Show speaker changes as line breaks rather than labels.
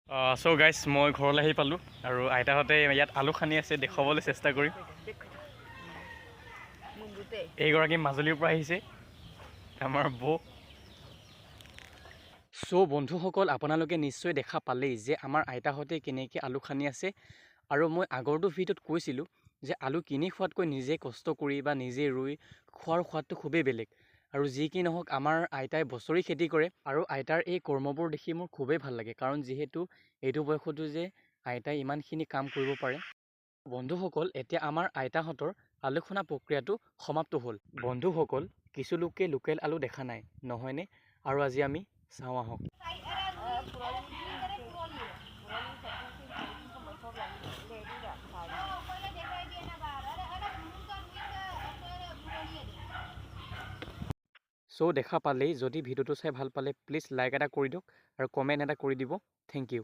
চ' guys মই ঘৰলৈ আহি পালোঁ আৰু আইতাহঁতে ইয়াত আলু খানি আছে দেখুৱাবলৈ চেষ্টা কৰিম। এইগৰাকী মাজুলীৰ পৰা আহিছে আমাৰ বৌ। চ' বন্ধুসকল, আপোনালোকে নিশ্চয় দেখা পালেই যে আমাৰ আইতাহঁতে কেনেকৈ আলু খানি আছে। আৰু মই আগৰটো ভিডিঅ'ত কৈছিলোঁ যে আলু কিনি খোৱাতকৈ নিজে কষ্ট কৰি বা নিজে ৰুই খোৱাৰ সোৱাদটো খুবেই বেলেগ। আৰু যি কি নহওক, আমাৰ আইতাই বছৰি খেতি কৰে আৰু আইতাৰ এই কৰ্মবোৰ দেখি মোৰ খুবেই ভাল লাগে, কাৰণ যিহেতু এইটো বয়সতো যে আইতাই ইমানখিনি কাম কৰিব পাৰে। বন্ধুসকল, এতিয়া আমাৰ আইতাহঁতৰ আলু খনা প্ৰক্ৰিয়াটো সমাপ্ত হ'ল। বন্ধুসকল, কিছু লোকে লোকেল আলু দেখা নাই নহয়নে? আৰু আজি আমি চাওঁ আহক। চ' দেখা পালেই যদি ভিডিঅ'টো চাই ভাল পালে প্লিজ লাইক এটা কৰি দিয়ক আৰু কমেণ্ট এটা কৰি দিব। Thank U.